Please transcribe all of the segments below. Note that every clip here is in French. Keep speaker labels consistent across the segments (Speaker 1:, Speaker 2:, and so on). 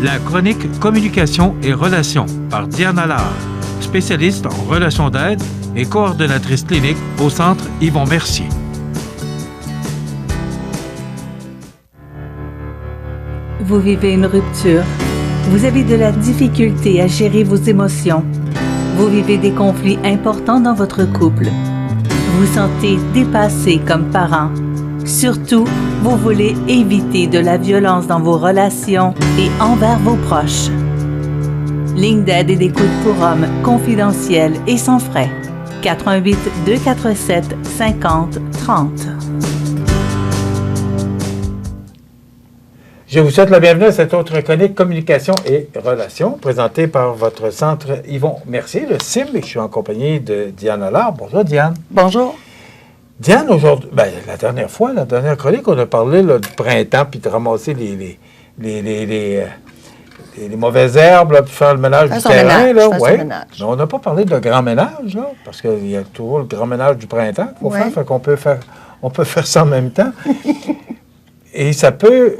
Speaker 1: La chronique Communication et relations par Diane Allard, spécialiste en relations d'aide et coordonnatrice clinique au Centre Yvon Mercier.
Speaker 2: Vous vivez une rupture. Vous avez de la difficulté à gérer vos émotions. Vous vivez des conflits importants dans votre couple. Vous sentez dépassé comme parent. Surtout, vous voulez éviter de la violence dans vos relations et envers vos proches. Ligne d'aide et d'écoute pour hommes confidentielle et sans frais. 88 247 50 30.
Speaker 3: Je vous souhaite la bienvenue à cette autre chronique Communication et relations, présentée par votre centre Yvon Mercier, le CIM, et je suis en compagnie de Diane Allard. Bonjour, Diane.
Speaker 4: Bonjour.
Speaker 3: Diane, aujourd'hui, la dernière chronique, on a parlé là, du printemps, puis de ramasser les mauvaises herbes, là, puis faire le ménage du terrain. Là, ouais. Mais on n'a pas parlé de grand ménage, là, parce qu'il y a toujours le grand ménage du printemps qu'il faut faire, fait qu'on peut faire ça en même temps. Et ça peut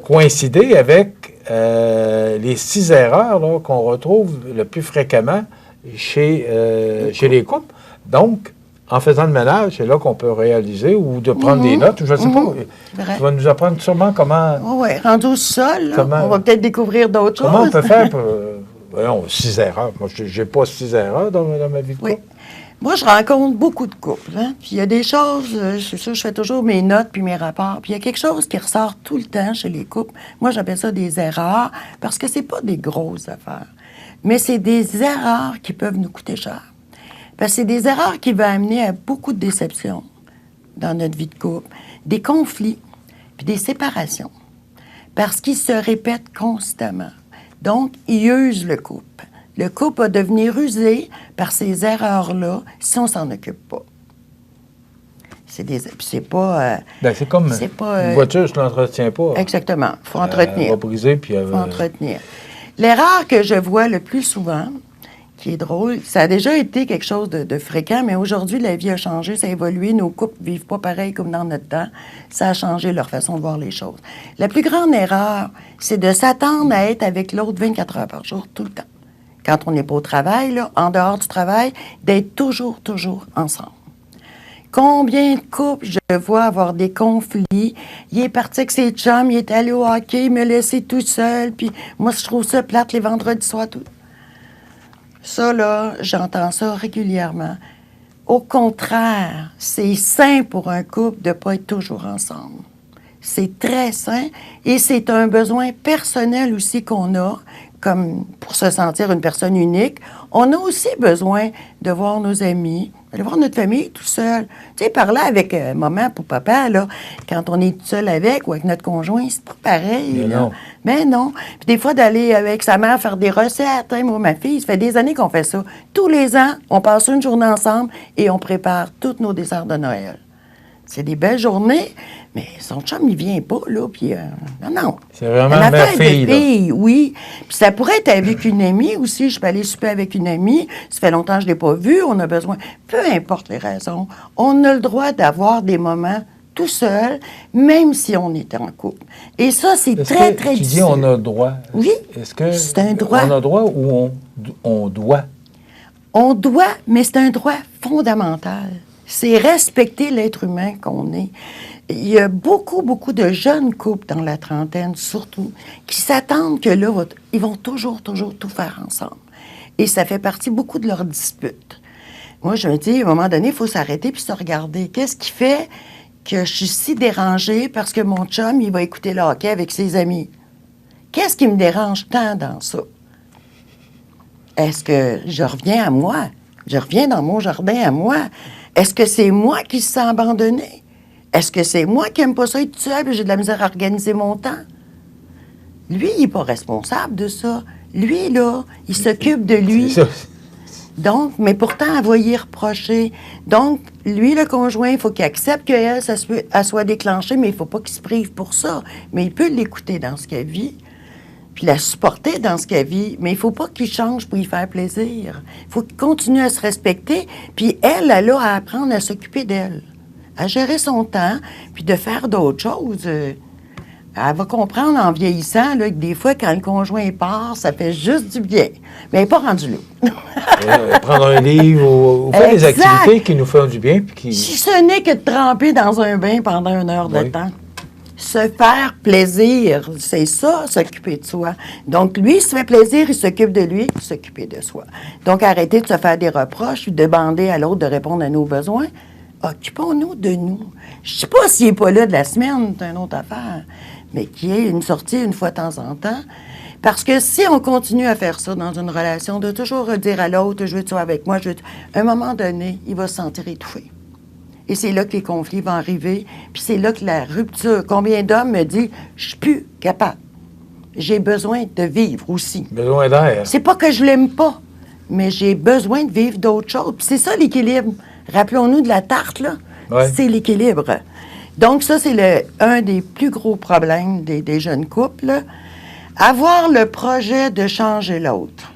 Speaker 3: coïncider avec les 6 erreurs là, qu'on retrouve le plus fréquemment chez les couples. Donc, en faisant le ménage, c'est là qu'on peut réaliser ou de prendre des notes, ou je ne sais pas. Tu vas nous apprendre sûrement comment...
Speaker 4: Oui, rendu au sol, on va peut-être découvrir d'autres choses.
Speaker 3: Comment on peut faire pour... voyons, 6 erreurs. Moi, je n'ai pas 6 erreurs dans ma vie de couple.
Speaker 4: Oui. Moi, je rencontre beaucoup de couples. Hein? Puis il y a des choses, c'est sûr, je fais toujours mes notes puis mes rapports. Puis il y a quelque chose qui ressort tout le temps chez les couples. Moi, j'appelle ça des erreurs parce que c'est pas des grosses affaires. Mais c'est des erreurs qui peuvent nous coûter cher. Parce que c'est des erreurs qui vont amener à beaucoup de déceptions dans notre vie de couple, des conflits, puis des séparations. Parce qu'ils se répètent constamment. Donc, ils usent le couple. Le couple va devenir usé par ces erreurs-là si on s'en occupe pas. C'est pas...
Speaker 3: c'est comme une voiture, je ne l'entretiens pas.
Speaker 4: Exactement. Il faut entretenir.
Speaker 3: Elle va briser, puis elle va...
Speaker 4: Il faut entretenir. L'erreur que je vois le plus souvent, qui est drôle, ça a déjà été quelque chose de fréquent, mais aujourd'hui, la vie a changé, ça a évolué. Nos couples ne vivent pas pareil comme dans notre temps. Ça a changé leur façon de voir les choses. La plus grande erreur, c'est de s'attendre à être avec l'autre 24 heures par jour, tout le temps. Quand on n'est pas au travail, là, en dehors du travail, d'être toujours ensemble. Combien de couples je vois avoir des conflits? Il est parti avec ses chums, il est allé au hockey, il m'a laissé tout seul, puis moi, je trouve ça plate les vendredis soirs. Tout. Ça, là, j'entends ça régulièrement. Au contraire, c'est sain pour un couple de ne pas être toujours ensemble. C'est très sain et c'est un besoin personnel aussi qu'on a, comme pour se sentir une personne unique. On a aussi besoin de voir nos amis, d'aller voir notre famille tout seul. Tu sais, parler avec maman ou papa, là, quand on est tout seul avec ou avec notre conjoint, c'est pas pareil.
Speaker 3: Mais
Speaker 4: là.
Speaker 3: non.
Speaker 4: Mais non. Puis des fois, d'aller avec sa mère faire des recettes. Hein, moi, ma fille, ça fait des années qu'on fait ça. Tous les ans, on passe une journée ensemble et on prépare tous nos desserts de Noël. C'est des belles journées, mais son chum, il vient pas, là, puis... non.
Speaker 3: C'est vraiment ma fille, là.
Speaker 4: Oui. Puis ça pourrait être avec une amie aussi. Je peux aller souper avec une amie. Ça fait longtemps que je l'ai pas vue. On a besoin... Peu importe les raisons, on a le droit d'avoir des moments tout seul, même si on est en couple. Et ça, c'est très, très difficile.
Speaker 3: Tu dis on a le droit.
Speaker 4: Oui,
Speaker 3: Est-ce que
Speaker 4: c'est un droit.
Speaker 3: On a le droit ou on doit?
Speaker 4: On doit, mais c'est un droit fondamental. C'est respecter l'être humain qu'on est. Il y a beaucoup de jeunes couples dans la trentaine, surtout, qui s'attendent que là, ils vont toujours tout faire ensemble. Et ça fait partie beaucoup de leurs disputes. Moi, je me dis, à un moment donné, il faut s'arrêter puis se regarder. Qu'est-ce qui fait que je suis si dérangée parce que mon chum, il va écouter le hockey avec ses amis? Qu'est-ce qui me dérange tant dans ça? Est-ce que je reviens à moi? Je reviens dans mon jardin à moi? Est-ce que c'est moi qui se sens abandonné? Est-ce que c'est moi qui n'aime pas ça être tout seul et j'ai de la misère à organiser mon temps? Lui, il n'est pas responsable de ça. Lui, là, il s'occupe de lui.
Speaker 3: C'est ça.
Speaker 4: Donc, mais pourtant, elle va y reprocher. Donc, lui, le conjoint, il faut qu'il accepte qu'elle, elle soit déclenchée, mais il ne faut pas qu'il se prive pour ça. Mais il peut l'écouter dans ce qu'elle vit, puis la supporter dans ce qu'elle vit, mais il ne faut pas qu'il change pour y faire plaisir. Il faut qu'il continue à se respecter, puis elle a à apprendre à s'occuper d'elle, à gérer son temps, puis de faire d'autres choses. Elle va comprendre en vieillissant là, que des fois, quand le conjoint part, ça fait juste du bien. Mais elle n'est pas rendue là.
Speaker 3: Prendre un livre ou faire des activités qui nous font du bien. Puis qui...
Speaker 4: Si ce n'est que de tremper dans un bain pendant 1 heure de temps. Se faire plaisir, c'est ça, s'occuper de soi. Donc, lui, il se fait plaisir, il s'occupe de lui, s'occuper de soi. Donc, arrêtez de se faire des reproches, de demander à l'autre de répondre à nos besoins. Occupons-nous de nous. Je ne sais pas s'il n'est pas là de la semaine, c'est une autre affaire, mais qu'il y ait une sortie une fois de temps en temps. Parce que si on continue à faire ça dans une relation, de toujours dire à l'autre, je veux que tu sois avec moi, à un moment donné, il va se sentir étouffé. Et c'est là que les conflits vont arriver, puis c'est là que la rupture. Combien d'hommes me disent, je suis plus capable. J'ai besoin de vivre aussi.
Speaker 3: Besoin d'air.
Speaker 4: C'est pas que je l'aime pas, mais j'ai besoin de vivre d'autres choses. Puis c'est ça l'équilibre. Rappelons-nous de la tarte, là.
Speaker 3: Ouais.
Speaker 4: C'est l'équilibre. Donc ça, c'est un des plus gros problèmes des jeunes couples. Là. Avoir le projet de changer l'autre.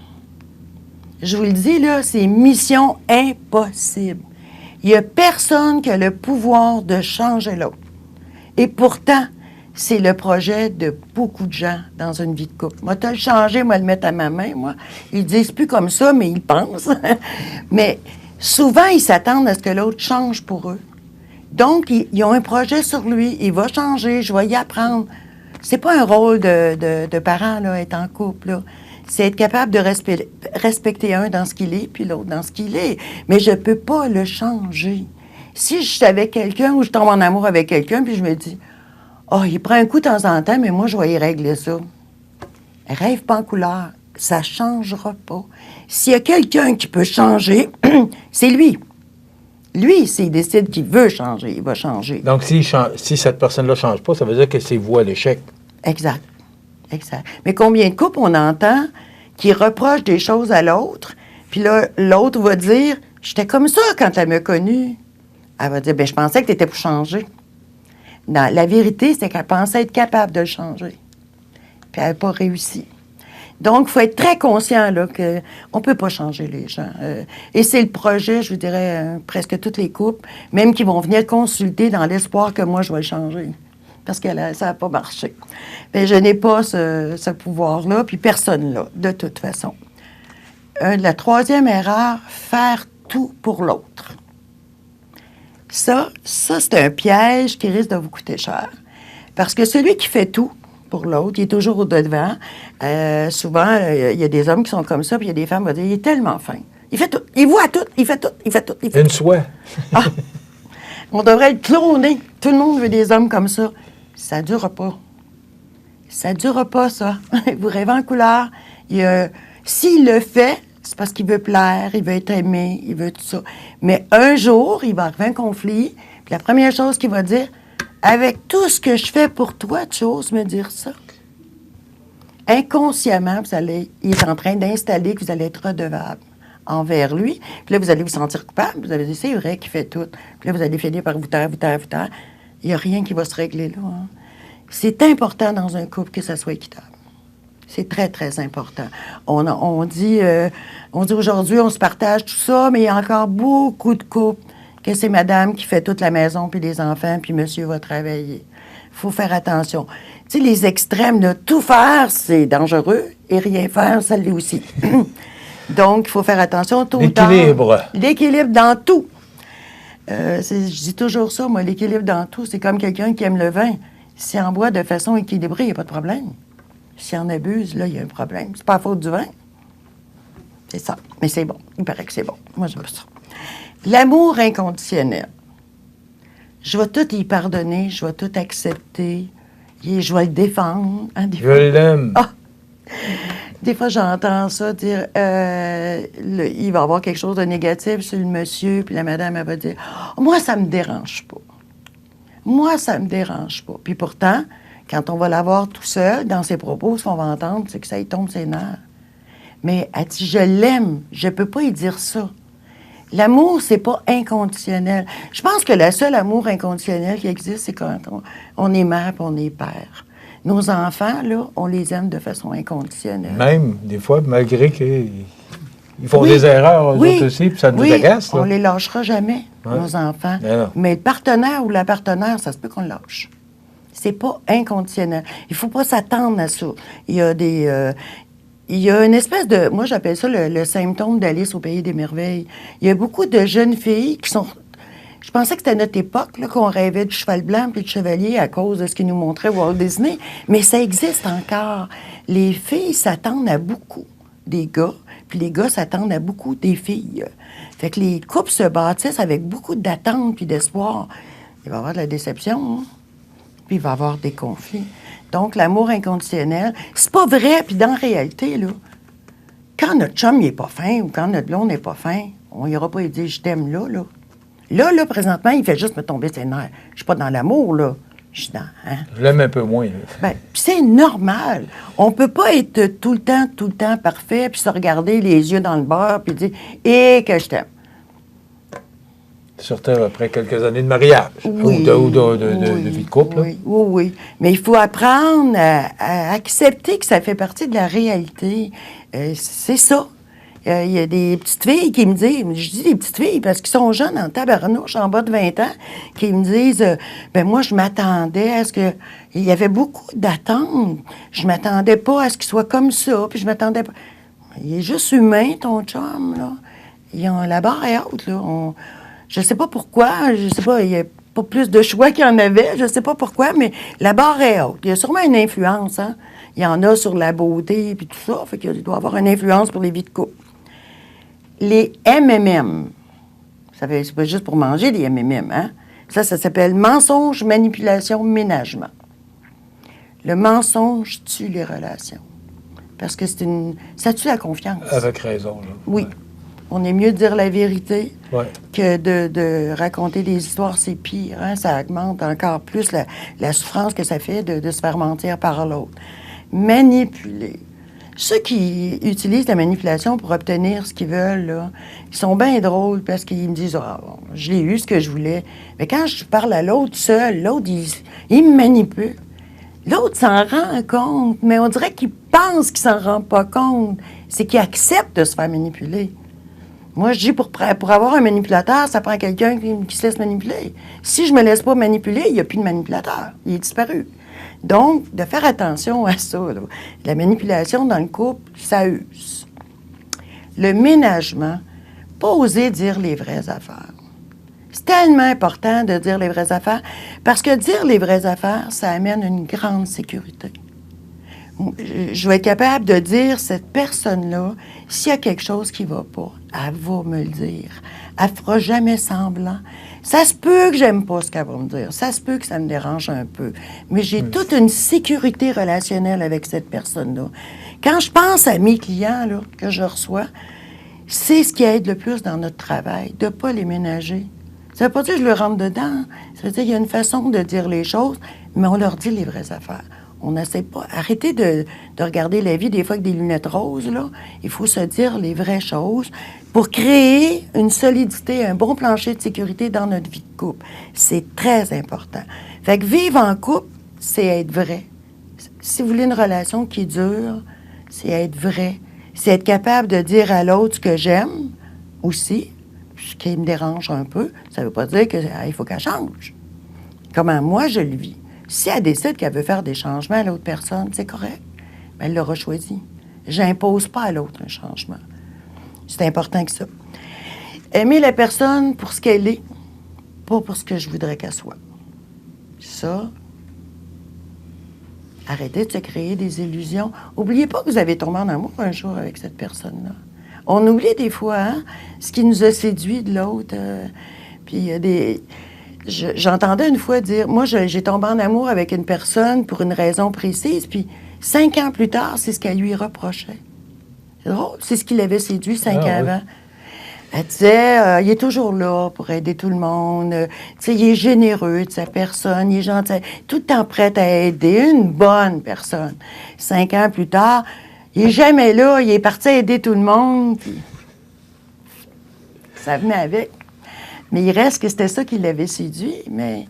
Speaker 4: Je vous le dis, là, c'est mission impossible. Il n'y a personne qui a le pouvoir de changer l'autre. Et pourtant, c'est le projet de beaucoup de gens dans une vie de couple. Moi, tu as le changé, moi, le mettre à ma main, moi. Ils disent plus comme ça, mais ils pensent. Mais souvent, ils s'attendent à ce que l'autre change pour eux. Donc, ils ont un projet sur lui. Il va changer, je vais y apprendre. C'est pas un rôle de parent, là, être en couple, là. C'est être capable de respecter un dans ce qu'il est, puis l'autre dans ce qu'il est. Mais je ne peux pas le changer. Si je suis avec quelqu'un ou je tombe en amour avec quelqu'un, puis je me dis, oh, il prend un coup de temps en temps, mais moi, je vais y régler ça. Rêve pas en couleur. Ça ne changera pas. S'il y a quelqu'un qui peut changer, c'est lui. Lui, s'il décide qu'il veut changer, il va changer.
Speaker 3: Donc, si cette personne-là ne change pas, ça veut dire que c'est voué à l'échec.
Speaker 4: Exact. Exact. Mais combien de couples on entend qui reprochent des choses à l'autre, puis là, l'autre va dire « J'étais comme ça quand elle m'a connue. » Elle va dire « Bien, je pensais que tu étais pour changer. » Non, la vérité, c'est qu'elle pensait être capable de le changer. Puis elle n'a pas réussi. Donc, il faut être très conscient là, qu'on ne peut pas changer les gens. Et c'est le projet, je vous dirais, presque tous les couples, même qui vont venir consulter dans l'espoir que moi, je vais le changer. Parce que ça n'a pas marché. Mais je n'ai pas ce pouvoir-là, puis personne là, de toute façon. La troisième erreur, faire tout pour l'autre. Ça, c'est un piège qui risque de vous coûter cher. Parce que celui qui fait tout pour l'autre, il est toujours au-devant. Souvent, il y a des hommes qui sont comme ça, puis il y a des femmes qui vont dire, il est tellement fin. Il fait tout, il voit tout, il fait tout, il fait tout. Il fait
Speaker 3: Une
Speaker 4: tout.
Speaker 3: souhait.
Speaker 4: Ah, on devrait être cloné. Tout le monde veut des hommes comme ça. Ça ne durera pas. Ça ne durera pas, ça. Vous rêvez en couleur. S'il le fait, c'est parce qu'il veut plaire, il veut être aimé, il veut tout ça. Mais un jour, il va arriver un conflit, puis la première chose qu'il va dire, avec tout ce que je fais pour toi, tu oses me dire ça? Inconsciemment, il est en train d'installer que vous allez être redevable envers lui. Puis là, vous allez vous sentir coupable. Vous allez dire, c'est vrai qu'il fait tout. Puis là, vous allez finir par vous taire. Il n'y a rien qui va se régler là. Hein. C'est important dans un couple que ça soit équitable. C'est très, très important. On dit aujourd'hui, on se partage tout ça, mais il y a encore beaucoup de couples que c'est madame qui fait toute la maison, puis les enfants, puis monsieur va travailler. Il faut faire attention. Tu sais, les extrêmes, là, tout faire, c'est dangereux, et rien faire, ça l'est aussi. Donc, il faut faire attention tout le temps.
Speaker 3: L'équilibre.
Speaker 4: L'équilibre dans tout. Je dis toujours ça, moi, l'équilibre dans tout, c'est comme quelqu'un qui aime le vin. S'il en boit de façon équilibrée, il n'y a pas de problème. S'il en abuse, là, il y a un problème. C'est pas la faute du vin. C'est ça. Mais c'est bon. Il paraît que c'est bon. Moi, j'aime ça. L'amour inconditionnel. Je vais tout y pardonner, je vais tout accepter, et je vais le défendre. Hein,
Speaker 3: je l'aime.
Speaker 4: Ah! Des fois, j'entends ça dire, il va y avoir quelque chose de négatif sur le monsieur, puis la madame, elle va dire, « Moi, ça me dérange pas. Moi, ça me dérange pas. » Puis pourtant, quand on va l'avoir tout seul, dans ses propos, ce qu'on va entendre, c'est que ça y tombe ses nerfs. Mais elle dit, « Je l'aime. Je peux pas y dire ça. » L'amour, c'est pas inconditionnel. Je pense que le seul amour inconditionnel qui existe, c'est quand on est mère et on est père. Nos enfants, là, on les aime de façon inconditionnelle.
Speaker 3: Même, des fois, malgré qu'ils font des erreurs, eux autres aussi, puis ça nous agace.
Speaker 4: On les lâchera jamais, nos enfants. Mais le partenaire ou la partenaire, ça se peut qu'on le lâche. C'est pas inconditionnel. Il faut pas s'attendre à ça. Il y a une espèce de... Moi, j'appelle ça le symptôme d'Alice au Pays des Merveilles. Il y a beaucoup de jeunes filles qui sont... Je pensais que c'était notre époque, là, qu'on rêvait du cheval blanc puis du chevalier à cause de ce qu'il nous montrait Walt Disney. Mais ça existe encore. Les filles s'attendent à beaucoup des gars, puis les gars s'attendent à beaucoup des filles. Fait que les couples se bâtissent avec beaucoup d'attentes puis d'espoir. Il va y avoir de la déception, hein? Puis il va y avoir des conflits. Donc, l'amour inconditionnel, c'est pas vrai. Puis dans la réalité, là, quand notre chum n'est pas fin ou quand notre blonde n'est pas fin, on n'ira pas lui dire « je t'aime » là. Là, présentement, il fait juste me tomber ses nerfs. Je suis pas dans l'amour, là. Je suis dans... Hein?
Speaker 3: Je l'aime un peu moins.
Speaker 4: Bien, puis c'est normal. On peut pas être tout le temps parfait, puis se regarder les yeux dans le beurre, puis dire « et que je t'aime ».
Speaker 3: Surtout après quelques années de mariage
Speaker 4: oui,
Speaker 3: ou de vie de couple.
Speaker 4: Oui. Mais il faut apprendre à accepter que ça fait partie de la réalité. C'est ça. Il y a des petites filles qui me disent, je dis des petites filles parce qu'ils sont jeunes en tabarnouche, en bas de 20 ans, qui me disent, moi, je m'attendais à ce que... Il y avait beaucoup d'attentes. Je m'attendais pas à ce qu'il soit comme ça, puis je m'attendais pas... Il est juste humain, ton chum, là. La barre est haute, là. Je sais pas pourquoi, il n'y a pas plus de choix qu'il y en avait, je sais pas pourquoi, mais la barre est haute. Il y a sûrement une influence, hein. Il y en a sur la beauté, puis tout ça, fait qu'il doit y avoir une influence pour les vies de couple. Les MMM, c'est pas juste pour manger, les MMM, hein? Ça s'appelle mensonge, manipulation, ménagement. Le mensonge tue les relations. Parce que ça tue la confiance.
Speaker 3: Avec raison, là.
Speaker 4: Oui. Ouais. On est mieux de dire la vérité que de raconter des histoires, c'est pire. Hein? Ça augmente encore plus la souffrance que ça fait de se faire mentir par l'autre. Manipuler. Ceux qui utilisent la manipulation pour obtenir ce qu'ils veulent, là, ils sont bien drôles parce qu'ils me disent « Ah, bon, je l'ai eu ce que je voulais. » Mais quand je parle à l'autre seul, l'autre, il me manipule. L'autre s'en rend compte, mais on dirait qu'il pense qu'il s'en rend pas compte. C'est qu'il accepte de se faire manipuler. Moi, je dis, pour avoir un manipulateur, ça prend quelqu'un qui se laisse manipuler. Si je me laisse pas manipuler, il n'y a plus de manipulateur. Il est disparu. Donc, de faire attention à ça. Là. La manipulation dans le couple, ça use. Le ménagement, pas oser dire les vraies affaires. C'est tellement important de dire les vraies affaires, parce que dire les vraies affaires, ça amène une grande sécurité. Je vais être capable de dire, cette personne-là, s'il y a quelque chose qui ne va pas, elle va me le dire. Elle ne fera jamais semblant. Ça se peut que j'aime pas ce qu'elle va me dire. Ça se peut que ça me dérange un peu. Mais j'ai toute une sécurité relationnelle avec cette personne-là. Quand je pense à mes clients là, que je reçois, c'est ce qui aide le plus dans notre travail, de ne pas les ménager. Ça ne veut pas dire que je le rentre dedans. Ça veut dire qu'il y a une façon de dire les choses, mais on leur dit les vraies affaires. On n'essaie pas. Arrêtez de regarder la vie des fois avec des lunettes roses, là. Il faut se dire les vraies choses pour créer une solidité, un bon plancher de sécurité dans notre vie de couple. C'est très important. Fait que vivre en couple, c'est être vrai. Si vous voulez une relation qui dure, c'est être vrai. C'est être capable de dire à l'autre ce que j'aime aussi, ce qui me dérange un peu. Ça ne veut pas dire qu'il faut qu'elle change. Comment moi je le vis. Si elle décide qu'elle veut faire des changements à l'autre personne, c'est correct. Mais elle l'aura choisi. J'impose pas à l'autre un changement. C'est important que ça. Aimer la personne pour ce qu'elle est, pas pour ce que je voudrais qu'elle soit. Ça, arrêtez de se créer des illusions. Oubliez pas que vous avez tombé en amour un jour avec cette personne-là. On oublie des fois hein, ce qui nous a séduit de l'autre. Puis il y a des... J'entendais une fois dire, moi, j'ai tombé en amour avec une personne pour une raison précise, puis 5 ans plus tard, c'est ce qu'elle lui reprochait. C'est drôle, c'est ce qui l'avait séduit 5 ans avant. Elle disait, il est toujours là pour aider tout le monde, tu sais, il est généreux de sa personne, il est gentil, tout le temps prêt à aider, une bonne personne. 5 ans plus tard, il est jamais là, il est parti aider tout le monde, puis ça venait avec. Mais il reste que c'était ça qui l'avait séduit, mais...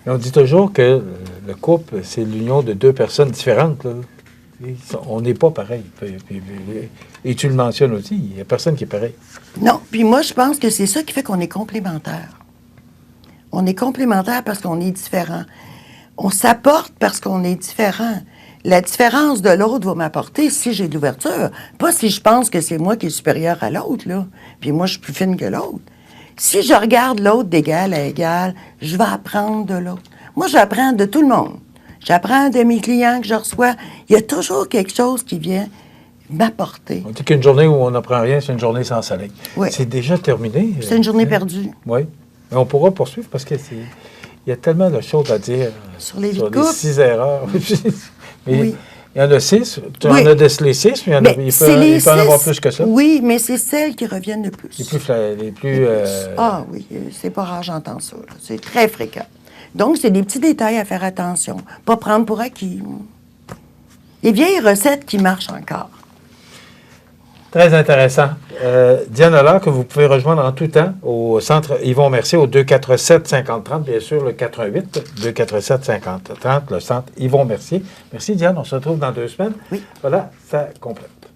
Speaker 3: On dit toujours que le couple, c'est l'union de 2 personnes différentes. Là. On n'est pas pareil. Et tu le mentionnes aussi, il n'y a personne qui est pareil.
Speaker 4: Non, puis moi, je pense que c'est ça qui fait qu'on est complémentaires. On est complémentaires parce qu'on est différents. On s'apporte parce qu'on est différent. La différence de l'autre va m'apporter si j'ai de l'ouverture, pas si je pense que c'est moi qui est supérieur à l'autre, là. Puis moi, je suis plus fine que l'autre. Si je regarde l'autre d'égal à égal, je vais apprendre de l'autre. Moi, j'apprends de tout le monde. J'apprends de mes clients que je reçois. Il y a toujours quelque chose qui vient m'apporter.
Speaker 3: On dit qu'une journée où on n'apprend rien, c'est une journée sans soleil.
Speaker 4: Oui.
Speaker 3: C'est déjà terminé.
Speaker 4: C'est une journée perdue.
Speaker 3: Oui. Mais on pourra poursuivre parce qu'il y a tellement de choses à dire
Speaker 4: sur les
Speaker 3: 6 erreurs. Mais
Speaker 4: oui.
Speaker 3: Il y en a 6. Tu en as décelé 6, mais il peut en avoir plus que ça.
Speaker 4: Oui, mais c'est celles qui reviennent le plus.
Speaker 3: Les plus
Speaker 4: Ah oui, c'est pas rare, j'entends ça. Là. C'est très fréquent. Donc, c'est des petits détails à faire attention. Pas prendre pour acquis. Les vieilles recettes qui marchent encore.
Speaker 3: Très intéressant. Diane Allard, que vous pouvez rejoindre en tout temps au Centre Yvon Mercier, au 247-5030, bien sûr, le 418-247-5030, le Centre Yvon Mercier. Merci, Diane. On se retrouve dans 2 semaines.
Speaker 4: Oui.
Speaker 3: Voilà, ça complète.